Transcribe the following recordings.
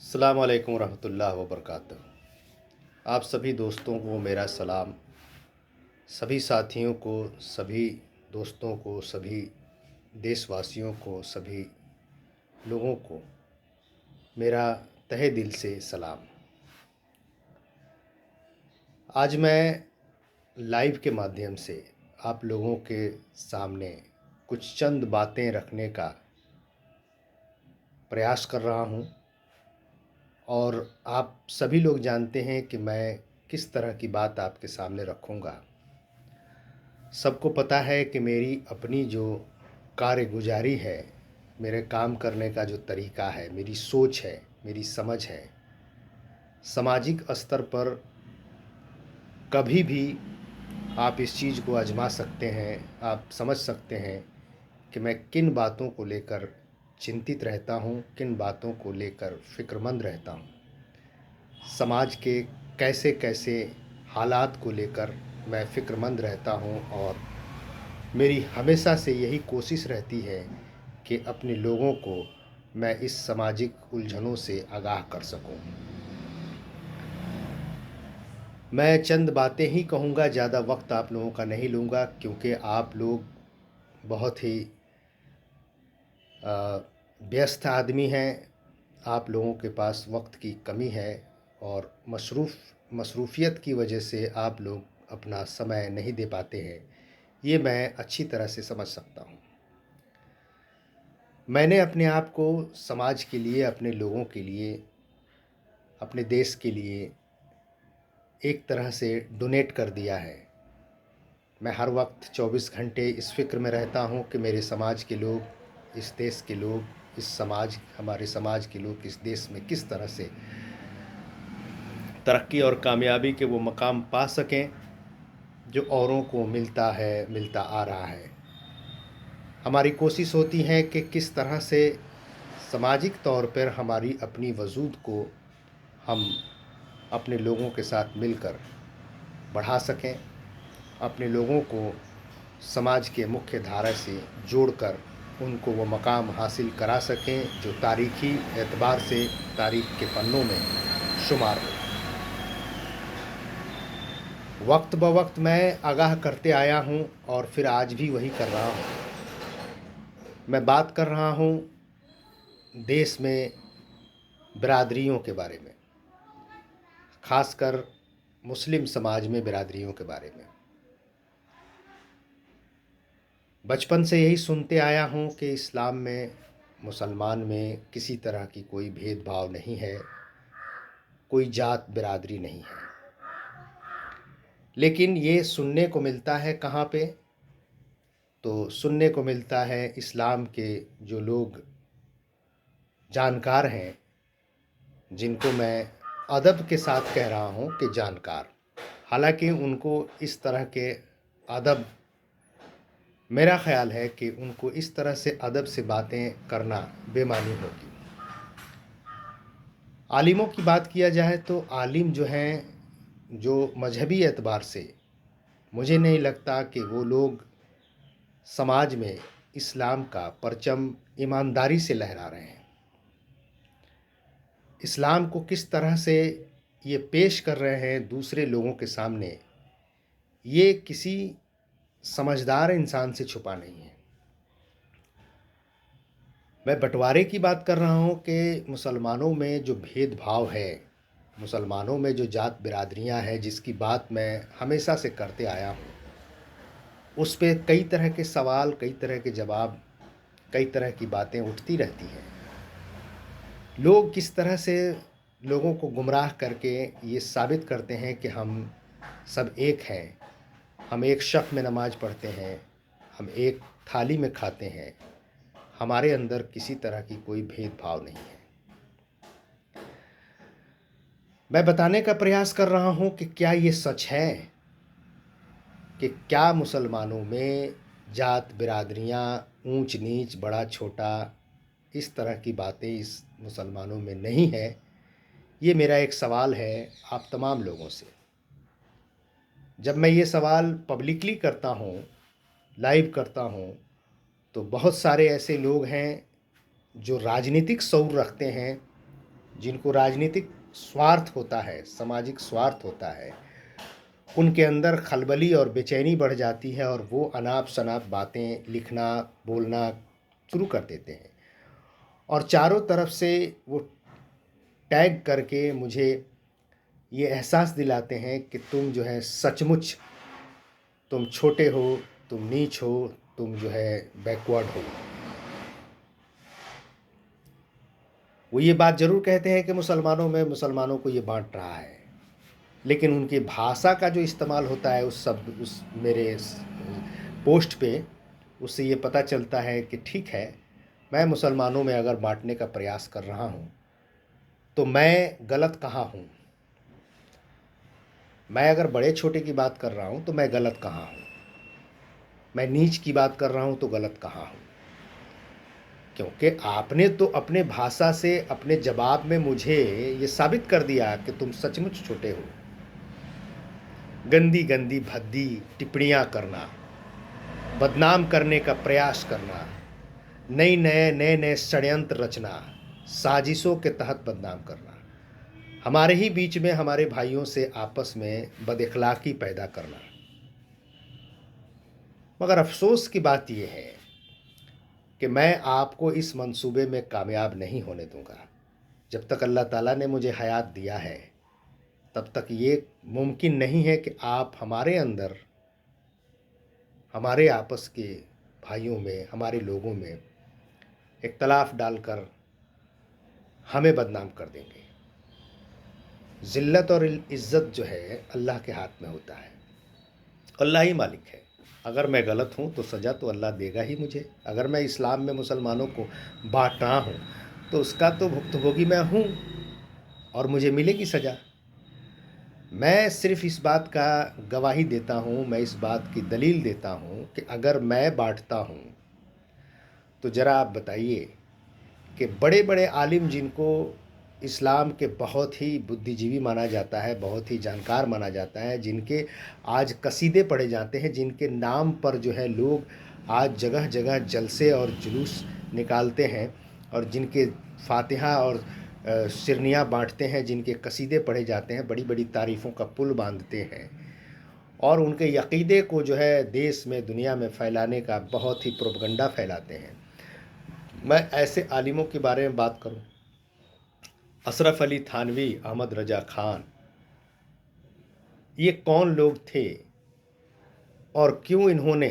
अस्सलाम वालेकुम रहमतुल्लाहि व बरकातहू। आप सभी दोस्तों को मेरा सलाम, सभी साथियों को, सभी दोस्तों को, सभी देशवासियों को, सभी लोगों को मेरा तहे दिल से सलाम। आज मैं लाइव के माध्यम से आप लोगों के सामने कुछ चंद बातें रखने का प्रयास कर रहा हूँ और आप सभी लोग जानते हैं कि मैं किस तरह की बात आपके सामने रखूँगा। सबको पता है कि मेरी अपनी जो कार्यगुजारी है, मेरे काम करने का जो तरीका है, मेरी सोच है, मेरी समझ है, सामाजिक स्तर पर कभी भी आप इस चीज़ को आज़मा सकते हैं, आप समझ सकते हैं कि मैं किन बातों को लेकर चिंतित रहता हूँ, किन बातों को लेकर फ़िक्रमंद रहता हूँ। समाज के कैसे-कैसे हालात को लेकर मैं फ़िक्रमंद रहता हूँ और मेरी हमेशा से यही कोशिश रहती है कि अपने लोगों को मैं इस सामाजिक उलझनों से आगाह कर सकूं। मैं चंद बातें ही कहूँगा, ज़्यादा वक्त आप लोगों का नहीं लूँगा क्योंकि आप लोग बहुत ही व्यस्त आदमी हैं। आप लोगों के पास वक्त की कमी है और मसरूफ़ियत की वजह से आप लोग अपना समय नहीं दे पाते हैं। ये मैं अच्छी तरह से समझ सकता हूँ। मैंने अपने आप को समाज के लिए, अपने लोगों के लिए, अपने देश के लिए एक तरह से डोनेट कर दिया है। मैं हर वक्त 24 घंटे इस फ़िक्र में रहता हूँ कि मेरे समाज के लोग, इस देश के लोग, हमारे समाज के लोग इस देश में किस तरह से तरक्की और कामयाबी के वो मकाम पा सकें जो औरों को मिलता है, मिलता आ रहा है। हमारी कोशिश होती है कि किस तरह से सामाजिक तौर पर हमारी अपनी वजूद को हम अपने लोगों के साथ मिलकर बढ़ा सकें, अपने लोगों को समाज के मुख्य धारा से जोड़कर उनको वो मकाम हासिल करा सकें जो तारीख़ी एतबार से तारीख़ के पन्नों में शुमार हो। वक्त ब वक्त मैं आगाह करते आया हूँ और फिर आज भी वही कर रहा हूँ। मैं बात कर रहा हूँ देश में बिरादरियों के बारे में, ख़ासकर मुस्लिम समाज में बिरादरियों के बारे में। बचपन से यही सुनते आया हूँ कि इस्लाम में, मुसलमान में किसी तरह की कोई भेदभाव नहीं है, कोई जात बिरादरी नहीं है। लेकिन ये सुनने को मिलता है कहाँ पे? तो सुनने को मिलता है इस्लाम के जो लोग जानकार हैं, जिनको मैं अदब के साथ कह रहा हूँ कि जानकार, हालांकि उनको इस तरह के अदब, मेरा ख़्याल है कि उनको इस तरह से अदब से बातें करना बेमानी होगी। आलिमों की बात किया जाए तो आलिम जो हैं, जो मजहबी एतबार से मुझे नहीं लगता कि वो लोग समाज में इस्लाम का परचम ईमानदारी से लहरा रहे हैं। इस्लाम को किस तरह से ये पेश कर रहे हैं दूसरे लोगों के सामने, ये किसी समझदार इंसान से छुपा नहीं है। मैं बंटवारे की बात कर रहा हूँ कि मुसलमानों में जो भेदभाव है, मुसलमानों में जो जात बिरादरियाँ हैं जिसकी बात मैं हमेशा से करते आया हूँ, उस पे कई तरह के सवाल, कई तरह के जवाब, कई तरह की बातें उठती रहती हैं। लोग किस तरह से लोगों को गुमराह करके ये साबित करते हैं कि हम सब एक हैं, हम एक शफ़ में नमाज़ पढ़ते हैं, हम एक थाली में खाते हैं, हमारे अंदर किसी तरह की कोई भेदभाव नहीं है। मैं बताने का प्रयास कर रहा हूँ कि क्या ये सच है कि क्या मुसलमानों में जात बिरादरियाँ, ऊंच नीच, बड़ा छोटा, इस तरह की बातें इस मुसलमानों में नहीं है। ये मेरा एक सवाल है आप तमाम लोगों से। जब मैं ये सवाल पब्लिकली करता हूँ, लाइव करता हूँ, तो बहुत सारे ऐसे लोग हैं जो राजनीतिक शऊर रखते हैं, जिनको राजनीतिक स्वार्थ होता है, सामाजिक स्वार्थ होता है, उनके अंदर खलबली और बेचैनी बढ़ जाती है और वो अनाप-शनाप बातें लिखना, बोलना शुरू कर देते हैं और चारों तरफ से वो टैग करके मुझे ये एहसास दिलाते हैं कि तुम जो है सचमुच तुम छोटे हो, तुम नीच हो, तुम जो है बैकवर्ड हो। वो ये बात ज़रूर कहते हैं कि मुसलमानों को ये बाँट रहा है, लेकिन उनकी भाषा का जो इस्तेमाल होता है उस मेरे पोस्ट पे, उससे ये पता चलता है कि ठीक है, मैं मुसलमानों में अगर बाँटने का प्रयास कर रहा हूँ, तो मैं गलत कहाँ हूँ? मैं अगर बड़े-छोटे की बात कर रहा हूँ, तो मैं गलत कहाँ हूँ? मैं नीच की बात कर रहा हूँ, तो गलत कहाँ हूँ? क्योंकि आपने तो अपने भाषा से, अपने जवाब में मुझे ये साबित कर दिया कि तुम सचमुच छोटे हो। गंदी-गंदी, भद्दी टिप्पणियाँ करना, बदनाम करने का प्रयास करना, नए-नए षड्यंत्र रचना, साजिशों के तहत बदनाम करना, हमारे ही बीच में हमारे भाइयों से आपस में बदअखलाकी पैदा करना। मगर अफ़सोस की बात ये है कि मैं आपको इस मंसूबे में कामयाब नहीं होने दूँगा। जब तक अल्लाह ताला ने मुझे हयात दिया है, तब तक ये मुमकिन नहीं है कि आप हमारे अंदर, हमारे आपस के भाइयों में, हमारे लोगों में इख्तलाफ डालकर हमें बदनाम कर देंगे। ज़िल्लत और इज़्ज़त जो है अल्लाह के हाथ में होता है। अल्लाह ही मालिक है। अगर मैं गलत हूँ तो सज़ा तो अल्लाह देगा ही मुझे। अगर मैं इस्लाम में मुसलमानों को बाँट रहा हूँ, तो उसका तो भुक्तभोगी मैं हूँ और मुझे मिलेगी सज़ा। मैं सिर्फ़ इस बात का गवाही देता हूँ, मैं इस बात की दलील देता हूँ कि अगर मैं बाँटता हूँ, तो ज़रा आप बताइए कि बड़े-बड़े आलिम जिनको इस्लाम के बहुत ही बुद्धिजीवी माना जाता है, बहुत ही जानकार माना जाता है, जिनके आज कसीदे पढ़े जाते हैं, जिनके नाम पर जो है लोग आज जगह-जगह जलसे और जुलूस निकालते हैं और जिनके फ़ातिहा और शिरनियाँ बाँटते हैं, जिनके कसीदे पढ़े जाते हैं, बड़ी-बड़ी तारीफ़ों का पुल बाँधते हैं और उनके अक़ीदे को जो है देश में, दुनिया में फैलाने का बहुत ही प्रोपगंडा फैलाते हैं। मैं ऐसे आलिमों के बारे में बात करूँ, अशरफ अली थानवी, अहमद रज़ा ख़ान, ये कौन लोग थे और क्यों इन्होंने,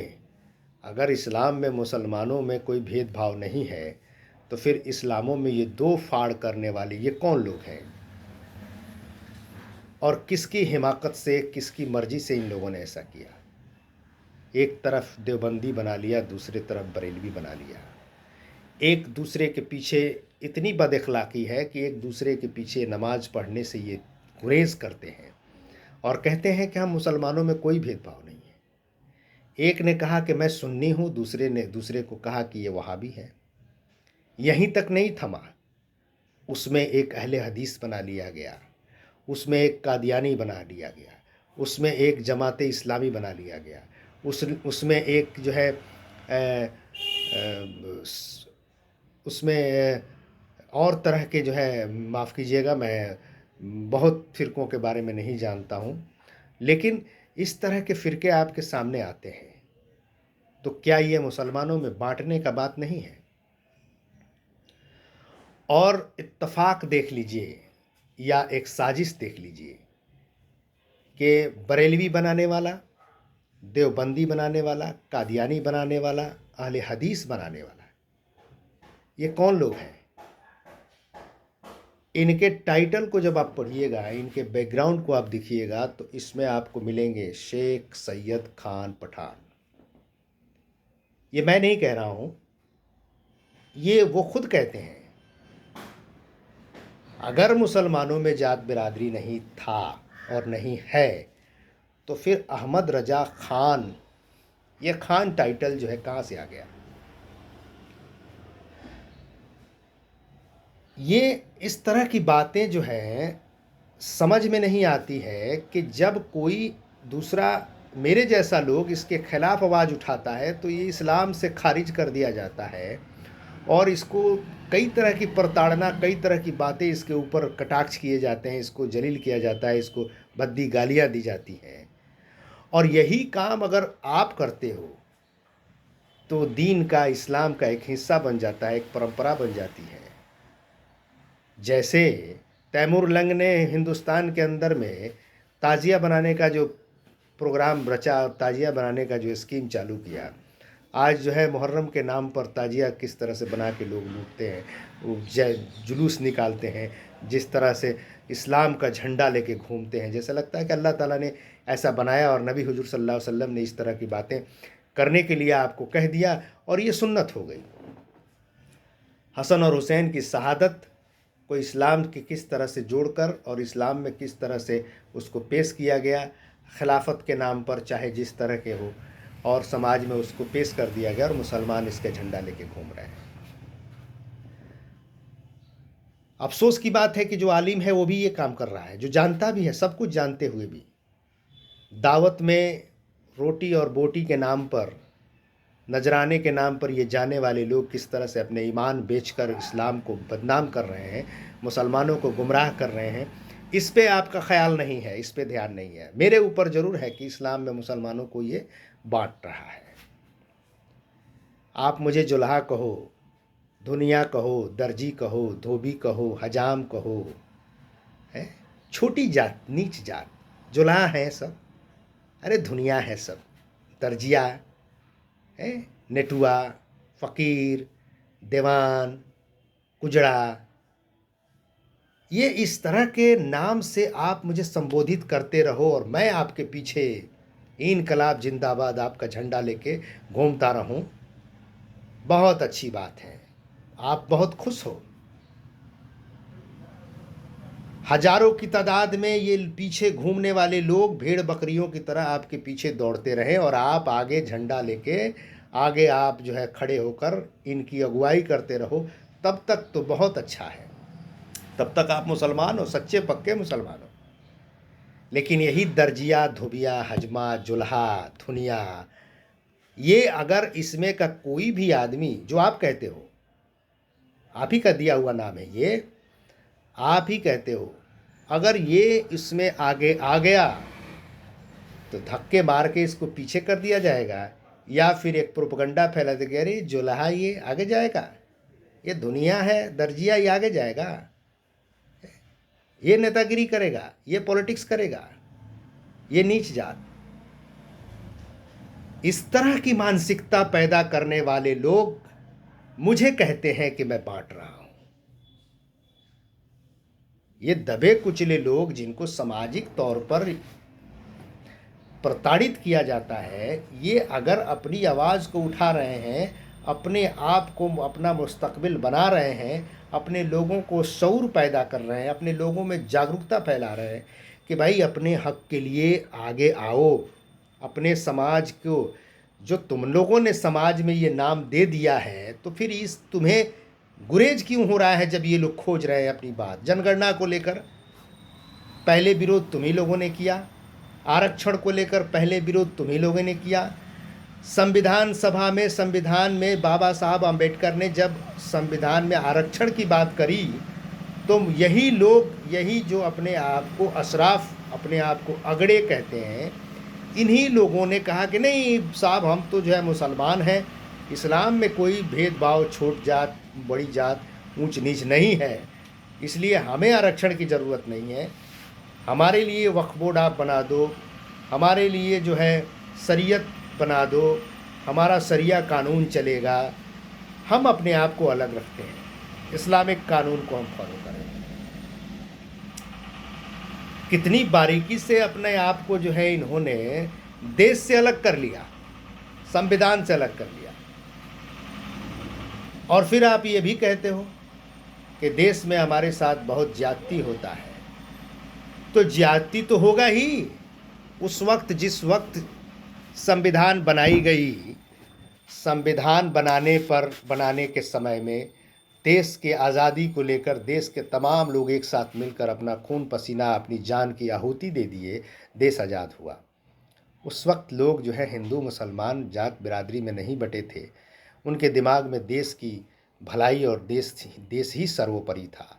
अगर इस्लाम में मुसलमानों में कोई भेदभाव नहीं है, तो फिर इस्लामों में ये दो फाड़ करने वाले ये कौन लोग हैं? और किसकी हिमाकत से, किसकी मर्ज़ी से इन लोगों ने ऐसा किया? एक तरफ देवबंदी बना लिया, दूसरी तरफ बरेलवी बना लिया। एक दूसरे के पीछे इतनी बदअखलाक़ी है कि एक दूसरे के पीछे नमाज़ पढ़ने से ये गुरेज़ करते हैं और कहते हैं कि हम मुसलमानों में कोई भेदभाव नहीं है। एक ने कहा कि मैं सुन्नी हूँ, दूसरे ने दूसरे को कहा कि ये वहाबी है। यहीं तक नहीं थमा, उसमें एक अहले हदीस बना लिया गया, उसमें एक कादियानी बना लिया गया, उसमें एक जमात इस्लामी बना लिया गया, उसमें एक जो है उसमें और तरह के जो है, माफ़ कीजिएगा मैं बहुत फ़िरक़ों के बारे में नहीं जानता हूँ, लेकिन इस तरह के फ़िरक़े आपके सामने आते हैं, तो क्या ये मुसलमानों में बाँटने का बात नहीं है? और इत्तफ़ाक देख लीजिए या एक साज़िश देख लीजिए कि बरेलवी बनाने वाला, देवबंदी बनाने वाला, कादियानी बनाने वाला, अहले हदीस बनाने वाला, ये कौन लोग हैं? इनके टाइटल को जब आप पढ़िएगा, इनके बैकग्राउंड को आप देखिएगा, तो इसमें आपको मिलेंगे शेख सैयद खान पठान। ये मैं नहीं कह रहा हूँ, ये वो खुद कहते हैं। अगर मुसलमानों में जात बिरादरी नहीं था और नहीं है, तो फिर अहमद रज़ा ख़ान, ये खान टाइटल जो है कहाँ से आ गया? ये इस तरह की बातें जो हैं समझ में नहीं आती है कि जब कोई दूसरा मेरे जैसा लोग इसके ख़िलाफ़ आवाज़ उठाता है, तो ये इस्लाम से ख़ारिज कर दिया जाता है और इसको कई तरह की प्रताड़ना, कई तरह की बातें इसके ऊपर कटाक्ष किए जाते हैं, इसको जलील किया जाता है, इसको भद्दी गालियाँ दी जाती हैं। और यही काम अगर आप करते हो तो दीन का, इस्लाम का एक हिस्सा बन जाता है, एक परंपरा बन जाती है। जैसे तैमूर लंग ने हिंदुस्तान के अंदर में ताजिया बनाने का जो प्रोग्राम रचा और ताजिया बनाने का जो स्कीम चालू किया, आज जो है मुहर्रम के नाम पर ताजिया किस तरह से बना के लोग लूटते हैं, वो जुलूस निकालते हैं, जिस तरह से इस्लाम का झंडा लेके घूमते हैं, जैसा लगता है कि अल्लाह ताला ने ऐसा बनाया और नबी हुजूर सल्लल्लाहु अलैहि वसल्लम ने इस तरह की बातें करने के लिए आपको कह दिया और ये सुन्नत हो गई। हसन और हुसैन की शहादत को इस्लाम के किस तरह से जोड़कर और इस्लाम में किस तरह से उसको पेश किया गया, खिलाफत के नाम पर चाहे जिस तरह के हो, और समाज में उसको पेश कर दिया गया और मुसलमान इसके झंडा लेके घूम रहे हैं। अफसोस की बात है कि जो आलिम है वो भी ये काम कर रहा है, जो जानता भी है, सब कुछ जानते हुए भी दावत में रोटी और बोटी के नाम पर, नजराने के नाम पर ये जाने वाले लोग किस तरह से अपने ईमान बेचकर इस्लाम को बदनाम कर रहे हैं, मुसलमानों को गुमराह कर रहे हैं, इस पे आपका ख्याल नहीं है, इस पे ध्यान नहीं है। मेरे ऊपर ज़रूर है कि इस्लाम में मुसलमानों को ये बांट रहा है। आप मुझे जुल्हा कहो, दुनिया कहो, दर्जी कहो, धोबी कहो, हजाम कहो, है छोटी जात, नीच जात, जुल्हा हैं सब, अरे दुनिया है सब, दर्जिया है, नेटुआ, फ़कीर, दीवान, कुजड़ा, ये इस तरह के नाम से आप मुझे संबोधित करते रहो और मैं आपके पीछे इनकलाब जिंदाबाद आपका झंडा लेके घूमता रहूं, बहुत अच्छी बात है, आप बहुत खुश हो। हजारों की तादाद में ये पीछे घूमने वाले लोग भेड़ बकरियों की तरह आपके पीछे दौड़ते रहे और आप आगे झंडा लेके, आगे आप जो है खड़े होकर इनकी अगुवाई करते रहो, तब तक तो बहुत अच्छा है, तब तक आप मुसलमान हो, सच्चे पक्के मुसलमान हो। लेकिन यही दर्जिया, धोबिया, हजमा, जुल्हा, थुनिया, ये अगर इसमें का कोई भी आदमी, जो आप कहते हो, आप ही का दिया हुआ नाम है ये, आप ही कहते हो, अगर ये इसमें आगे आ गया तो धक्के मार के इसको पीछे कर दिया जाएगा, या फिर एक प्रोपगंडा फैला देगा, अरे जुल्हा ये आगे जाएगा, ये दुनिया है, दर्जिया ये आगे जाएगा, ये नेतागिरी करेगा, ये पॉलिटिक्स करेगा, ये नीच जात। इस तरह की मानसिकता पैदा करने वाले लोग मुझे कहते हैं कि मैं बांट रहा हूं। ये दबे कुचले लोग जिनको सामाजिक तौर पर प्रताड़ित किया जाता है, ये अगर अपनी आवाज़ को उठा रहे हैं, अपने आप को, अपना मुस्तकबिल बना रहे हैं, अपने लोगों को शऊर पैदा कर रहे हैं, अपने लोगों में जागरूकता फैला रहे हैं कि भाई अपने हक के लिए आगे आओ, अपने समाज को, जो तुम लोगों ने समाज में ये नाम दे दिया है, तो फिर इस तुम्हें गुरेज क्यों हो रहा है जब ये लोग खोज रहे हैं अपनी बात। जनगणना को लेकर पहले विरोध तुम्ही लोगों ने किया, आरक्षण को लेकर पहले विरोध तुम्ही लोगों ने किया, संविधान सभा में, संविधान में बाबा साहब अम्बेडकर ने जब संविधान में आरक्षण की बात करी, तो यही लोग, यही जो अपने आप को अशराफ, अपने आप को अगड़े कहते हैं, इन्हीं लोगों ने कहा कि नहीं साहब, हम तो जो है मुसलमान हैं, इस्लाम में कोई भेदभाव, छोट जात, बड़ी जात, ऊंच नीच नहीं है, इसलिए हमें आरक्षण की ज़रूरत नहीं है, हमारे लिए वक्फ बोर्ड आप बना दो, हमारे लिए जो है शरीयत बना दो, हमारा शरिया कानून चलेगा, हम अपने आप को अलग रखते हैं, इस्लामिक कानून को हम फॉलो करेंगे। कितनी बारीकी से अपने आप को जो है इन्होंने देश से अलग कर लिया, संविधान से अलग कर लिया, और फिर आप ये भी कहते हो कि देश में हमारे साथ बहुत ज्यादती होता है। तो ज्यादती तो होगा ही। उस वक्त, जिस वक्त संविधान बनाई गई, संविधान बनाने के समय में देश के आज़ादी को लेकर देश के तमाम लोग एक साथ मिलकर अपना खून पसीना, अपनी जान की आहुति दे दिए, देश आज़ाद हुआ। उस वक्त लोग जो है हिंदू मुसलमान जात बिरादरी में नहीं बटे थे, उनके दिमाग में देश की भलाई और देश ही सर्वोपरि था।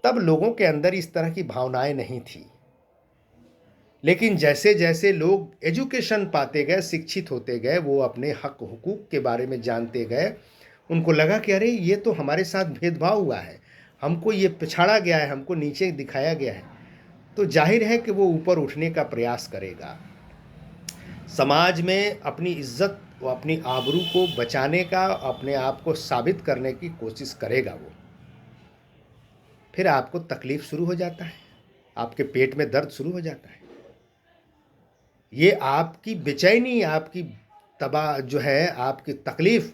तब लोगों के अंदर इस तरह की भावनाएं नहीं थी। लेकिन जैसे जैसे लोग एजुकेशन पाते गए, शिक्षित होते गए, वो अपने हक हुकूक के बारे में जानते गए, उनको लगा कि अरे ये तो हमारे साथ भेदभाव हुआ है, हमको ये पिछाड़ा गया है, हमको नीचे दिखाया गया है। तो जाहिर है कि वो ऊपर उठने का प्रयास करेगा, समाज में अपनी इज्जत व अपनी आबरू को बचाने का, अपने आप को साबित करने की कोशिश करेगा वो। फिर आपको तकलीफ शुरू हो जाता है, आपके पेट में दर्द शुरू हो जाता है। ये आपकी बेचैनी, आपकी तबाह जो है, आपकी तकलीफ,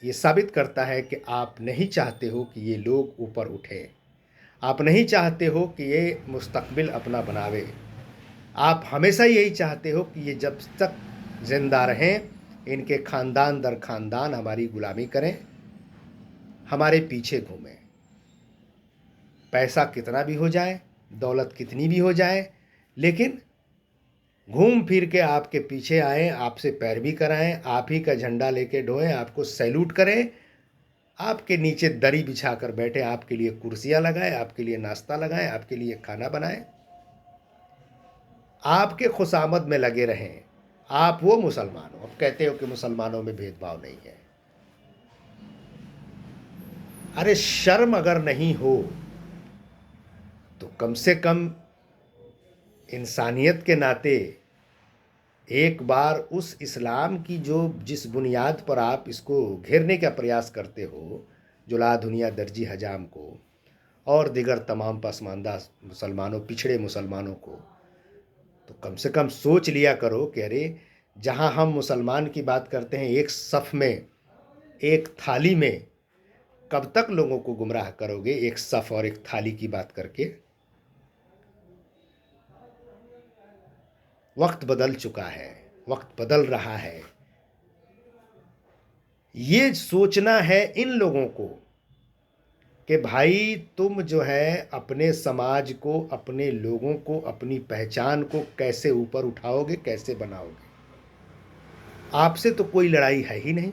ये साबित करता है कि आप नहीं चाहते हो कि ये लोग ऊपर उठें। आप नहीं चाहते हो कि ये मुस्तकबिल अपना बनावे। आप हमेशा यही चाहते हो कि ये जब तक जिंदा रहें, इनके खानदान दर खानदान हमारी गुलामी करें, हमारे पीछे घूमें। पैसा कितना भी हो जाए, दौलत कितनी भी हो जाए, लेकिन घूम फिर के आपके पीछे आए, आपसे पैरवी कराएं, आप ही का झंडा लेके ढोएं, आपको सैल्यूट करें, आपके नीचे दरी बिछा कर बैठे, आपके लिए कुर्सियां लगाएं, आपके लिए नाश्ता लगाएं, आपके लिए खाना बनाएं, आपके खुशामद में लगे रहें। आप वो मुसलमान हो। अब कहते हो कि मुसलमानों में भेदभाव नहीं है। अरे शर्म अगर नहीं हो तो कम से कम इंसानियत के नाते एक बार उस इस्लाम की जो जिस बुनियाद पर आप इसको घेरने का प्रयास करते हो, जो ला दुनिया दर्जी हजाम को और दिगर तमाम पसमानदा मुसलमानों, पिछड़े मुसलमानों को, तो कम से कम सोच लिया करो कि अरे जहाँ हम मुसलमान की बात करते हैं एक सफ़ में, एक थाली में, कब तक लोगों को गुमराह करोगे एक सफ़ और एक थाली की बात करके। वक्त बदल चुका है, वक्त बदल रहा है। ये सोचना है इन लोगों को कि भाई तुम जो है अपने समाज को, अपने लोगों को, अपनी पहचान को कैसे ऊपर उठाओगे, कैसे बनाओगे। आपसे तो कोई लड़ाई है ही नहीं।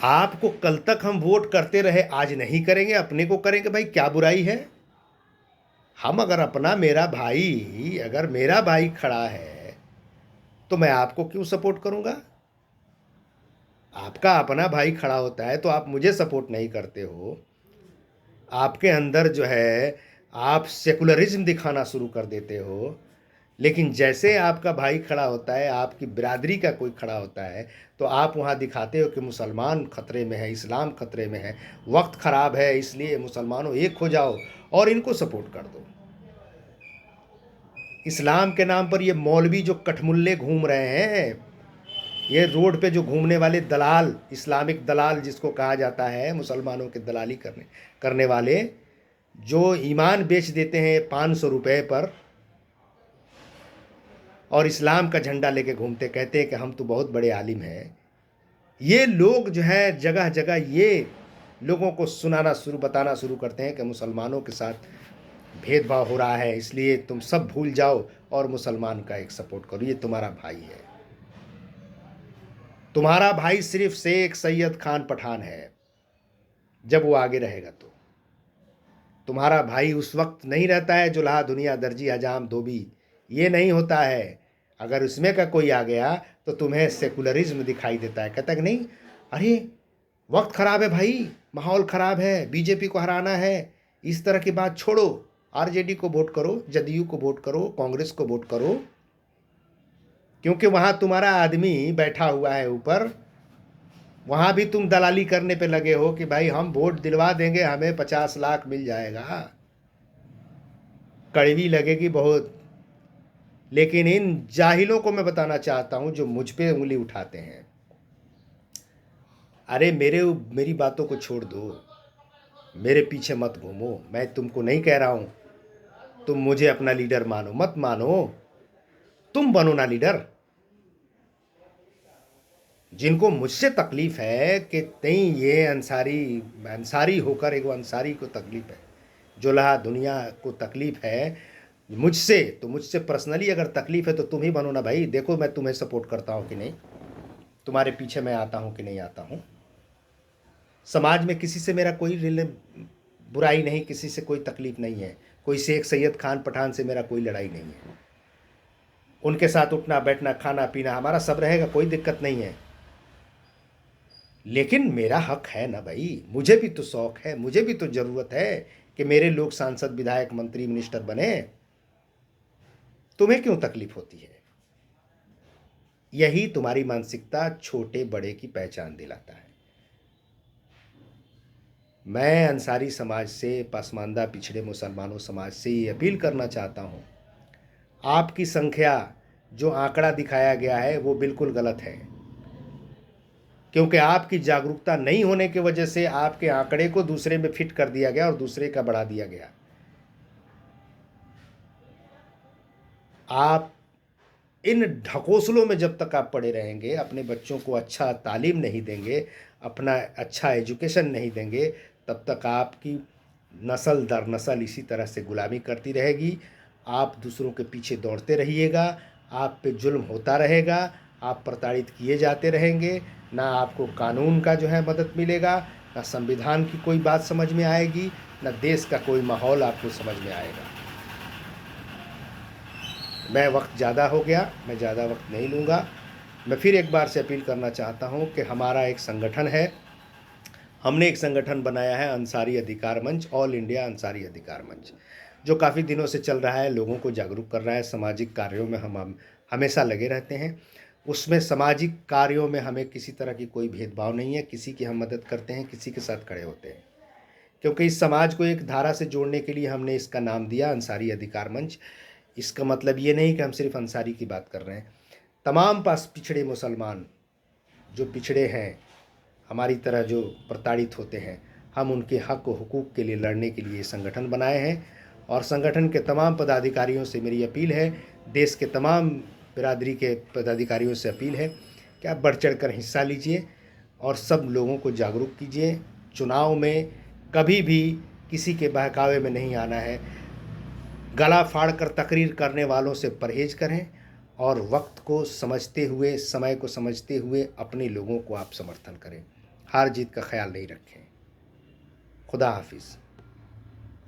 आपको कल तक हम वोट करते रहे, आज नहीं करेंगे, अपने को करेंगे, भाई क्या बुराई है। हम अगर अपना, मेरा भाई, अगर मेरा भाई खड़ा है तो मैं आपको क्यों सपोर्ट करूंगा। आपका अपना भाई खड़ा होता है तो आप मुझे सपोर्ट नहीं करते हो। आपके अंदर जो है आप सेकुलरिज्म दिखाना शुरू कर देते हो। लेकिन जैसे आपका भाई खड़ा होता है, आपकी बिरादरी का कोई खड़ा होता है, तो आप वहाँ दिखाते हो कि मुसलमान खतरे में है, इस्लाम खतरे में है, वक्त ख़राब है, इसलिए मुसलमानों एक हो जाओ और इनको सपोर्ट कर दो। इस्लाम के नाम पर ये मौलवी जो कठमुल्ले घूम रहे हैं, ये रोड पे जो घूमने वाले दलाल, इस्लामिक दलाल जिसको कहा जाता है, मुसलमानों के दलाली करने वाले, जो ईमान बेच देते हैं 500 रुपये पर और इस्लाम का झंडा लेके घूमते, कहते हैं कि हम तो बहुत बड़े आलिम हैं। ये लोग जो है जगह जगह ये लोगों को बताना शुरू करते हैं कि मुसलमानों के साथ भेदभाव हो रहा है, इसलिए तुम सब भूल जाओ और मुसलमान का एक सपोर्ट करो, ये तुम्हारा भाई है। तुम्हारा भाई सिर्फ शेख सैयद खान पठान है, जब वो आगे रहेगा तो। तुम्हारा भाई उस वक्त नहीं रहता है जो ला दुनिया दर्जी हजाम धोबी, ये नहीं होता है। अगर उसमें का कोई आ गया तो तुम्हें सेकुलरिज्म दिखाई देता है, कहता है कि नहीं, अरे वक्त ख़राब है भाई, माहौल ख़राब है, बीजेपी को हराना है, इस तरह की बात छोड़ो, आरजेडी को वोट करो, जदयू को वोट करो, कांग्रेस को वोट करो, क्योंकि वहाँ तुम्हारा आदमी बैठा हुआ है ऊपर। वहाँ भी तुम दलाली करने पे लगे हो कि भाई हम वोट दिलवा देंगे, हमें 50 लाख मिल जाएगा। कड़वी लगेगी बहुत, लेकिन इन जाहिलों को मैं बताना चाहता हूँ जो मुझ पे उंगली उठाते हैं, अरे मेरी बातों को छोड़ दो, मेरे पीछे मत घूमो। मैं तुमको नहीं कह रहा हूँ तुम मुझे अपना लीडर मानो, मत मानो, तुम बनो ना लीडर। जिनको मुझसे तकलीफ़ है कि नहीं, ये अंसारी होकर एक अंसारी को तकलीफ़ है, जो ला दुनिया को तकलीफ़ है मुझसे, तो मुझसे पर्सनली अगर तकलीफ़ है तो तुम ही बनो ना भाई। देखो मैं तुम्हें सपोर्ट करता हूँ कि नहीं। तुम्हारे पीछे मैं आता हूँ कि नहीं आता हूँ। समाज में किसी से मेरा कोई बुराई नहीं, किसी से कोई तकलीफ नहीं है, कोई शेख सैयद खान पठान से मेरा कोई लड़ाई नहीं है। उनके साथ उठना बैठना खाना पीना हमारा सब रहेगा, कोई दिक्कत नहीं है। लेकिन मेरा हक है ना भाई, मुझे भी तो शौक है, मुझे भी तो ज़रूरत है कि मेरे लोग सांसद विधायक मंत्री मिनिस्टर बने। तुम्हें क्यों तकलीफ होती है? यही तुम्हारी मानसिकता छोटे बड़े की पहचान दिलाता है। मैं अंसारी समाज से, पसमानदा पिछड़े मुसलमानों समाज से ये अपील करना चाहता हूँ, आपकी संख्या जो आंकड़ा दिखाया गया है वो बिल्कुल गलत है, क्योंकि आपकी जागरूकता नहीं होने की वजह से आपके आंकड़े को दूसरे में फिट कर दिया गया और दूसरे का बढ़ा दिया गया। आप इन ढकोसलों में जब तक आप पड़े रहेंगे, अपने बच्चों को अच्छा तालीम नहीं देंगे, अपना अच्छा एजुकेशन नहीं देंगे, तब तक आपकी नस्ल दर नस्ल इसी तरह से गुलामी करती रहेगी। आप दूसरों के पीछे दौड़ते रहिएगा, आप पे जुल्म होता रहेगा, आप प्रताड़ित किए जाते रहेंगे। ना आपको कानून का जो है मदद मिलेगा, ना संविधान की कोई बात समझ में आएगी, ना देश का कोई माहौल आपको समझ में आएगा। मैं वक्त ज़्यादा हो गया, मैं ज़्यादा वक्त नहीं लूँगा। मैं फिर एक बार से अपील करना चाहता हूँ कि हमारा एक संगठन है, हमने एक संगठन बनाया है अंसारी अधिकार मंच, ऑल इंडिया अंसारी अधिकार मंच, जो काफ़ी दिनों से चल रहा है, लोगों को जागरूक कर रहा है। सामाजिक कार्यों में हम हमेशा लगे रहते हैं। उसमें सामाजिक कार्यों में हमें किसी तरह की कोई भेदभाव नहीं है, किसी की हम मदद करते हैं, किसी के साथ खड़े होते हैं, क्योंकि इस समाज को एक धारा से जोड़ने के लिए हमने इसका नाम दिया अंसारी अधिकार मंच। इसका मतलब ये नहीं कि हम सिर्फ अंसारी की बात कर रहे हैं, तमाम पास पिछड़े मुसलमान जो पिछड़े हैं, हमारी तरह जो प्रताड़ित होते हैं, हम उनके हक व हुकूक के लिए लड़ने के लिए संगठन बनाए हैं। और संगठन के तमाम पदाधिकारियों से मेरी अपील है, देश के तमाम बिरादरी के पदाधिकारियों से अपील है कि आप बढ़ चढ़ कर हिस्सा लीजिए और सब लोगों को जागरूक कीजिए। चुनाव में कभी भी किसी के बहकावे में नहीं आना है। गला फाड़ कर तकरीर करने वालों से परहेज करें और वक्त को समझते हुए, समय को समझते हुए अपने लोगों को आप समर्थन करें। हार जीत का ख्याल नहीं रखें। खुदा हाफिज़।